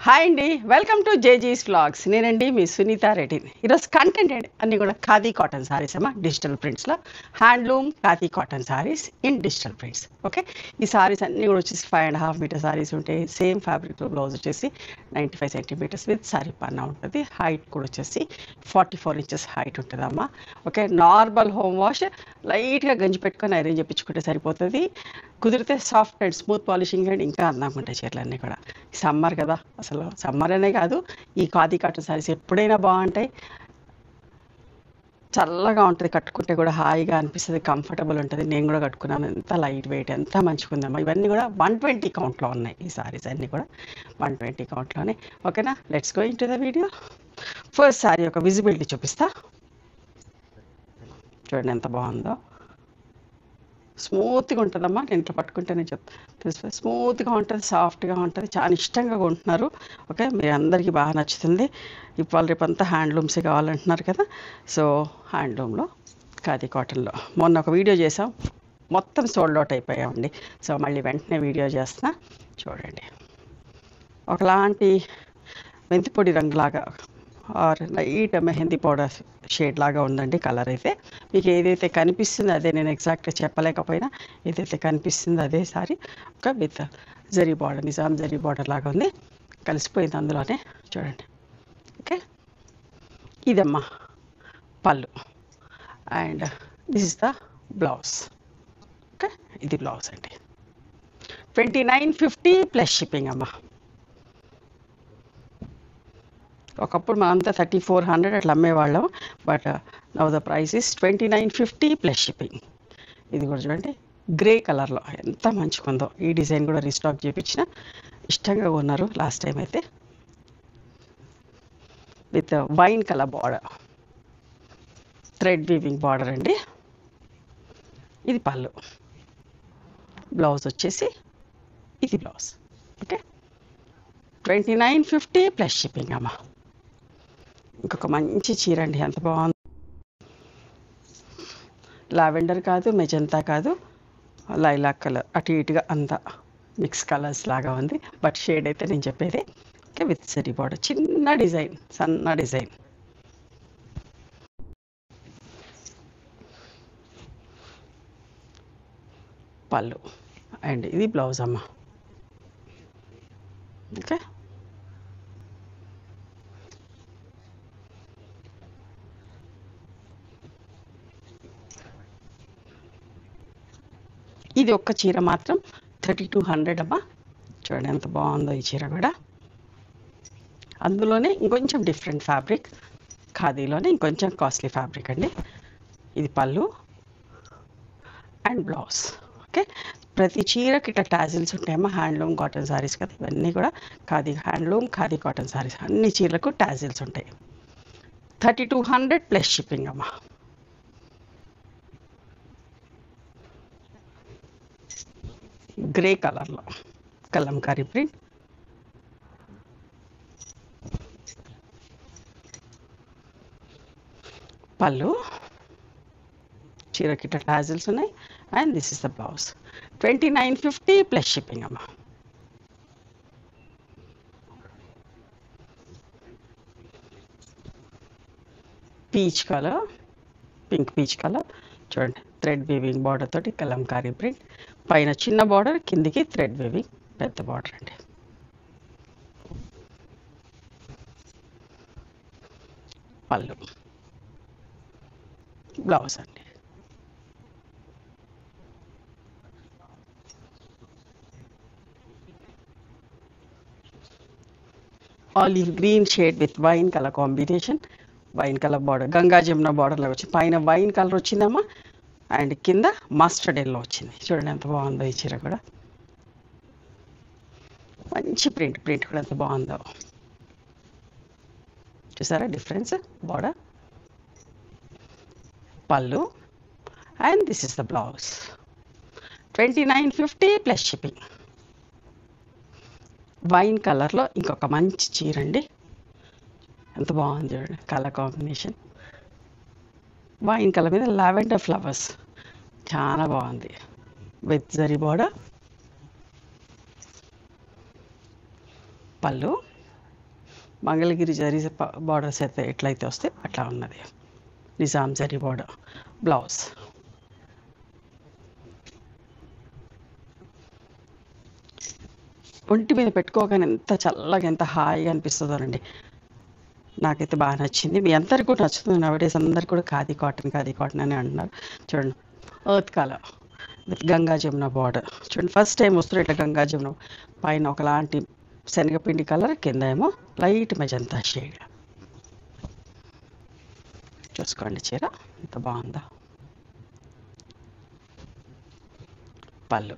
Hi అండి, welcome to జేజీస్ vlogs. నేనండి మీ సునీత రెడ్డి. ఈరోజు కంటెంట్ అన్నీ కూడా ఖాదీ కాటన్ సారీస్ అమ్మా, డిజిటల్ ప్రింట్స్లో handloom khadi cotton saris in digital prints. Okay, ఈ సారీస్ అన్నీ కూడా వచ్చేసి 5.5 మీటర్ సారీస్ ఉంటాయి. సేమ్ ఫ్యాబ్రిక్లో బ్లౌజ్ వచ్చేసి 95 సెంటీమీటర్స్ విత్ సారీ పన్నా ఉంటుంది. హైట్ కూడా వచ్చేసి 44 ఇంచెస్ హైట్ ఉంటుందమ్మా. ఓకే, నార్మల్ హోమ్ వాష్ లైట్గా గంజి పెట్టుకొని ఐరన్ చేయించుకుంటే సరిపోతుంది. కుదిరితే soft and smooth polishing and ఇంకా అందంగా ఉంటాయి చీరలన్నీ కూడా. సమ్మర్ కదా, అసలు సమ్మర్ అనే కాదు, ఈ ఖాదీ కాటన్ సారీస్ ఎప్పుడైనా బాగుంటాయి. చల్లగా ఉంటుంది, కట్టుకుంటే కూడా హాయిగా అనిపిస్తుంది, కంఫర్టబుల్ ఉంటుంది. నేను కూడా కట్టుకున్నాను, ఎంత లైట్ వెయిట్, ఎంత మంచిగా ఉందమ్మా. ఇవన్నీ కూడా 120 కౌంట్లో ఉన్నాయి. ఈ సారీస్ అన్నీ కూడా 120 కౌంట్లోనే. ఓకేనా, let's go in to the video. First sorry యొక్క విజిబిలిటీ చూపిస్తా. చూడండి ఎంత బాగుందో, స్మూత్గా ఉంటుందమ్మా. నేను ఇట్లా పట్టుకుంటేనే చెప్తాను, స్మూత్గా ఉంటుంది, సాఫ్ట్గా ఉంటుంది, చాలా ఇష్టంగా కొంటున్నారు. ఓకే, మీ అందరికీ బాగా నచ్చుతుంది. ఇవాళ రేపంతా హ్యాండ్లూమ్సే కావాలంటున్నారు కదా. సో హ్యాండ్లూమ్లో ఖాదీ కాటన్లో మొన్న ఒక వీడియో చేసాం, మొత్తం సోల్డ్ అవుట్ అయిపోయామండి. సో మళ్ళీ వెంటనే వీడియో చేస్తున్నా, చూడండి. ఒకలాంటి మెంతిపొడి రంగులాగా or light mehndi powder shade లాగా ఉందండి కలర్ అయితే. మీకు ఏదైతే కనిపిస్తుందో అదే, నేను ఎగ్జాక్ట్గా చెప్పలేకపోయినా ఏదైతే కనిపిస్తుందో అదే సారీ. ఒక with zari border, Nizam zari border లాగా ఉంది, కలిసిపోయింది అందులోనే. చూడండి. ఓకే, ఇదమ్మా పళ్ళు and this is the blouse. Okay, ఇది బ్లౌజ్ అండి. 2950 ప్లస్ షిప్పింగ్ అమ్మా. ఒకప్పుడు మనంతా 3400 అట్లా అమ్మేవాళ్ళం, but now the price is 2950 plus shipping. ఇది కూడా చూడండి, గ్రే కలర్లో ఎంత మంచిగా ఉందో. ఈ డిజైన్ కూడా రీస్టాక్ చేయించిన, ఇష్టంగా ఉన్నారు లాస్ట్ టైం అయితే. With wine colour border, thread weaving border అండి. ఇది పళ్ళు, బ్లౌజ్ వచ్చేసి ఇది బ్లౌజ్. ఓకే, 2950 ప్లస్ షిప్పింగ్ అమ్మా. ఇంకొక మంచి చీర అండి, ఎంత బాగుంది. లావెండర్ కాదు, మెజంతా కాదు, లైలాక్ కలర్, అటు ఇటుగా అంతా మిక్స్ కలర్స్ లాగా ఉంది, బట్ షేడ్ అయితే నేను చెప్పేది. ఓకే, విత్ సరీ బార్డర్, చిన్న డిజైన్, సన్న డిజైన్. పళ్ళు అండ్ ఇది బ్లౌజ్ అమ్మ. ఓకే, ఇది ఒక్క చీర మాత్రం 3200 అమ్మా. చూడండి ఎంత బాగుందో ఈ చీర కూడా. అందులోనే ఇంకొంచెం డిఫరెంట్ ఫ్యాబ్రిక్, ఖాదీలోనే ఇంకొంచెం కాస్ట్లీ ఫ్యాబ్రిక్ అండి. ఇది పళ్ళు అండ్ బ్లౌజ్. ఓకే, ప్రతి చీరకి ఇట్లా టాజిల్స్ ఉంటాయమ్మా. హ్యాండ్లూమ్ కాటన్ సారీస్ కదా ఇవన్నీ కూడా, ఖాదీ హ్యాండ్లూమ్ ఖాదీ కాటన్ సారీస్ అన్ని చీరలకు టాజిల్స్ ఉంటాయి. 3200 ప్లస్ షిప్పింగ్ అమ్మా. గ్రే కలర్లో కలంకారీ ప్రింట్, పళ్ళు, చీరకి ఇట్లా టాజిల్స్ ఉన్నాయి and this is the blouse. 2950 plus shipping అమ్మా. Peach colour, pink peach colour. చూడండి, థ్రెడ్ వీవింగ్ బార్డర్ తోటి కలంకారీ ప్రింట్, పైన చిన్న బార్డర్, కిందికి థ్రెడ్ వీవింగ్ పెద్ద బార్డర్ అండి. పళ్ళు, బ్లౌజ్ అండి. Olive green shade with wine colour combination, wine colour border, Ganga Jamuna బార్డర్లో వచ్చి పైన వైన్ కలర్ వచ్చిందమ్మా అండ్ కింద మస్టర్డ్ ఎల్లో వచ్చింది. చూడండి ఎంత బాగుందో ఈ చీర కూడా. మంచి ప్రింట్, ప్రింట్ కూడా ఎంత బాగుందో చూసారా, డిఫరెన్స్. బార్డర్, పళ్ళు and this is the blouse. 2950 plus shipping. Wine కలర్లో ఇంకొక మంచి చీర అండి, ఎంత బాగుంది చూడండి కలర్ కాంబినేషన్. వైన్ కలర్ మీద లావెండర్ ఫ్లవర్స్, చాలా బాగుంది. విత్ జరీ బార్డర్, పళ్ళు మంగళగిరి జరీ బార్డర్స్ అయితే ఎట్లయితే వస్తే అట్లా ఉన్నది. నిజాం జరీ బార్డర్. బ్లౌజ్ ఒంటి మీద పెట్టుకోగానే ఎంత చల్లగా ఎంత హాయిగా అనిపిస్తుందోనండి. నాకైతే బాగా నచ్చింది. మీ అందరికి కూడా నచ్చుతుంది. నవడేస్ అందరికి కూడా ఖాదీ కాటన్ అని అంటున్నారు. చూడండి, earth colour with Ganga Jamuna border. చూడండి, ఫస్ట్ టైం వస్తున్నారు ఇట్లా గంగా జమున. పైన ఒకలాంటి శనగపిండి కలర్, కింద ఏమో లైట్ మెజంతా షేడ్. చూసుకోండి చీర ఎంత బాగుందో. పళ్ళు,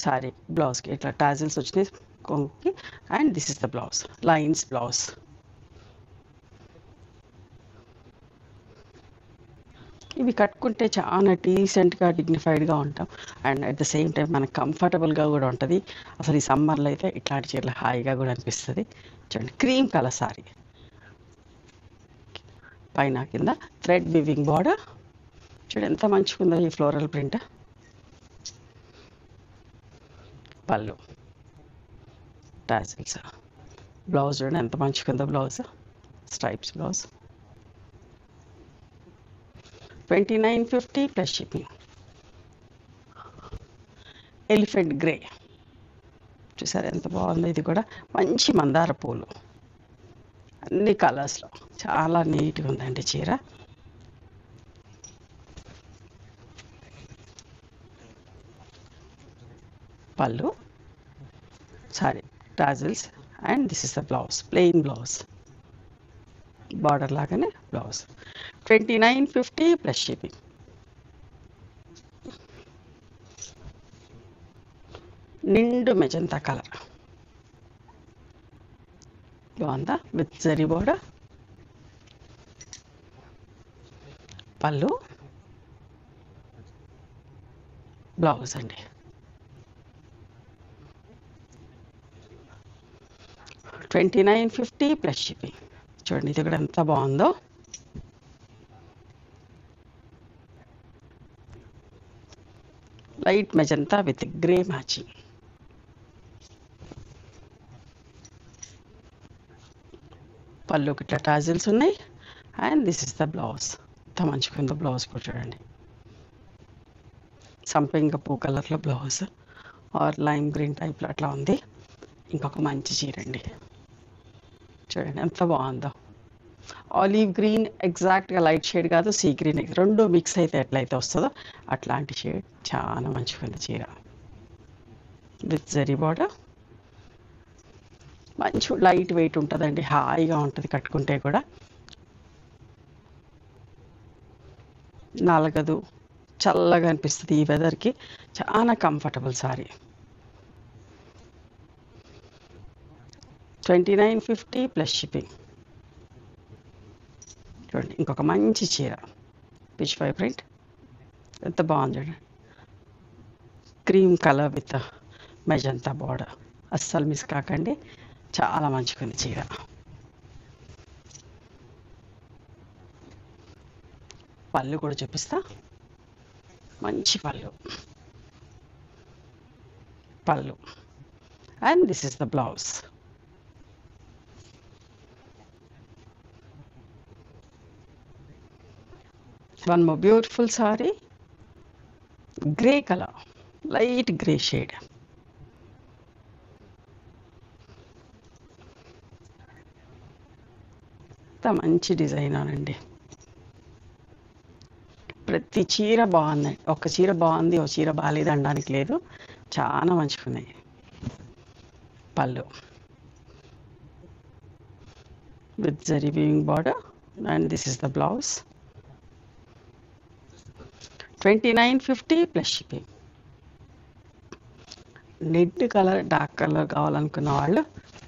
సారీ బ్లౌజ్కి ఇట్లా టాజిల్స్ వచ్చినాయి కొంగుకి. And this is the blouse, lines blouse. ఇవి కట్టుకుంటే చాలా డీసెంట్గా డిగ్నిఫైడ్గా ఉంటాం. And at the same time మనకు కంఫర్టబుల్గా కూడా ఉంటుంది. అసలు ఈ సమ్మర్లో అయితే ఇట్లాంటి చీరలు హాయిగా కూడా అనిపిస్తుంది. చూడండి, క్రీమ్ కలర్ సారీ, పైన కింద థ్రెడ్ వివింగ్ బార్డర్. చూడండి ఎంత మంచిగా ఉందో ఈ ఫ్లోరల్ ప్రింట్. పళ్ళు, టాజిల్స్. బ్లౌజ్ చూడండి ఎంత మంచిగా ఉందో blouse, stripes blouse. 2950 plus shipping. Elephant grey, చూసారు ఎంత బాగుందో. ఇది కూడా మంచి మందార పూలు, అన్ని కలర్స్లో చాలా నీట్గా ఉందండి చీర. పళ్ళు, sorry tassels. And this is the blouse, plain blouse, border లాగానే బ్లౌజ్. 2950 plus shipping. నిండు మెజంతా కలర్ బాగుందా, విత్ జరీ బార్డర్. పళ్ళు, బ్లౌజ్ అండి. 2950 ప్లస్ షిప్పింగ్. చూడండి ఇది కూడా ఎంత బాగుందో. Light magenta with grey matching. పళ్ళుకి ఇట్లా టాజిల్స్ ఉన్నాయి. And this is the blouse. ఎంత మంచిగా ఉందో బ్లౌజ్ కూడా చూడండి. సంపెంగ పూ కలర్లో బ్లౌజ్ ఆర్ లైమ్ గ్రీన్ టైప్లో అట్లా ఉంది. ఇంకొక మంచి చీర అండి, చూడండి ఎంత బాగుందో. ఆలివ్ గ్రీన్, ఎగ్జాక్ట్గా లైట్ షేడ్ కాదు, సీ గ్రీన్, రెండు మిక్స్ అయితే ఎట్లయితే వస్తుందో అట్లాంటి షేడ్. చాలా మంచిగా ఉంది చీర విత్ జరీ బార్డర్. మంచి లైట్ వెయిట్ ఉంటుందండి, హాయిగా ఉంటుంది కట్టుకుంటే కూడా. నలగదు, చల్లగా అనిపిస్తుంది ఈ వెదర్కి. చాలా కంఫర్టబుల్ సారీ. 2950 plus shipping. చూడండి ఇంకొక మంచి చీర, పిచ్ ఫై ప్రింట్ ఎంత బాగుంది చూడండి. Cream colour with magenta border. అస్సలు మిస్ కాకండి, చాలా మంచిగా ఉంది చీర. పళ్ళు కూడా చూపిస్తా, మంచి పళ్ళు. పళ్ళు and this is the blouse. One more beautiful sorry, grey colour, light grey shade. మంచి డిజైన్ అనండి. ప్రతి చీర బాగుంది. ఒక చీర బాగుంది, ఒక చీర బాగాలేదు అనడానికి లేదు, చాలా మంచిగా ఉన్నాయి. పళ్ళు with zari weaving border. And this is the blouse. 2950 plus shipping. Red colour, dark colour కావాలనుకున్న వాళ్ళు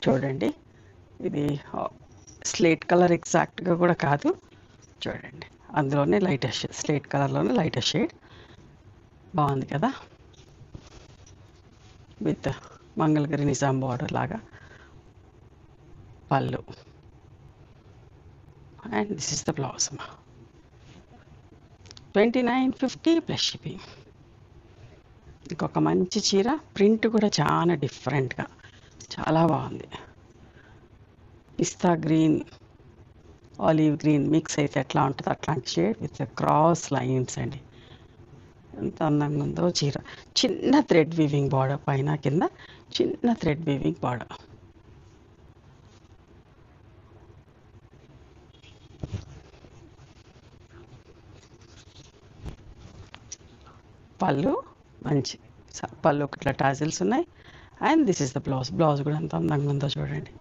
చూడండి. ఇది స్లేట్ కలర్ ఎగ్జాక్ట్గా కూడా కాదు, చూడండి అందులోనే లైటెస్ట్ షేడ్, స్లేట్ కలర్లోనే లైటెస్ట్ షేడ్. బాగుంది కదా, విత్ మంగళగిరి నిజాం బార్డర్ లాగా. పళ్ళు and this is the blouse. 2950 plus shipping. ఇంకొక మంచి చీర, ప్రింట్ కూడా చాలా డిఫరెంట్గా చాలా బాగుంది. పిస్తా గ్రీన్, ఆలివ్ గ్రీన్ మిక్స్ అయితే ఎట్లా ఉంటుందో అట్లాంటి షేడ్ విత్ క్రాస్ లైన్స్ అండి. ఎంత అందంగా ఉందో చీర. చిన్న థ్రెడ్ వీవింగ్ బార్డర్, పైన కింద చిన్న థ్రెడ్ వీవింగ్ బార్డర్. పళ్ళు మంచి పళ్ళు ఇట్లా టాజిల్స్ ఉన్నాయి. And this is the blouse. Blouse కూడా ఎంత అందంగా ఉందో చూడండి.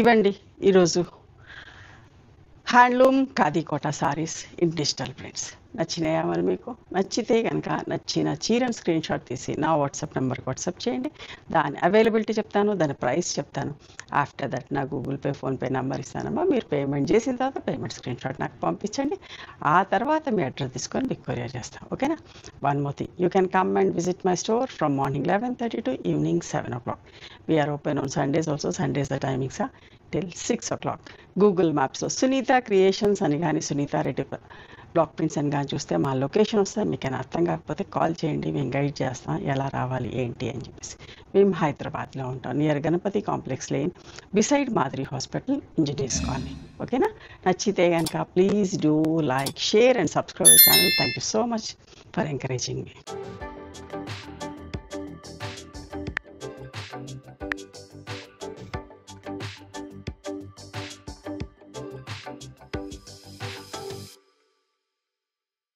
ఇవండి ఈరోజు handloom khadi Kota saris in digital prints. నచ్చినాయా మరి మీకు? నచ్చితే కనుక నచ్చిన చీరను స్క్రీన్ షాట్ తీసి నా వాట్సాప్ నెంబర్కి వాట్సాప్ చేయండి. దాని అవైలబిలిటీ చెప్తాను, దాని ప్రైస్ చెప్తాను. ఆఫ్టర్ దట్ నా గూగుల్ పే, ఫోన్పే నెంబర్ ఇస్తానమ్మా. మీరు పేమెంట్ చేసిన తర్వాత పేమెంట్ స్క్రీన్ షాట్ నాకు పంపించండి. ఆ తర్వాత మీ అడ్రస్ తీసుకొని మీకు కొరియర్ చేస్తాను. ఓకేనా? One more thing, you can come and visit my store from morning 11:30 to evening 7 o'clock. We are open on Sundays also. Sundays the timings are till 6 o'clock. Google మ్యాప్స్లో Sunita creations అని కానీ Sunitha Reddy block prints అని కానీ చూస్తే మా location వస్తే మీకు ఏమైనా అర్థం కాకపోతే కాల్ చేయండి, మేము గైడ్ చేస్తాం ఎలా రావాలి ఏంటి అని చెప్పేసి. మేము హైదరాబాద్లో ఉంటాం, near Ganapathi complex lane, beside Madiri hospital, engineers colony. ఓకేనా? నచ్చితే కనుక please do like, share and subscribe channel. Thank you so much for encouraging me.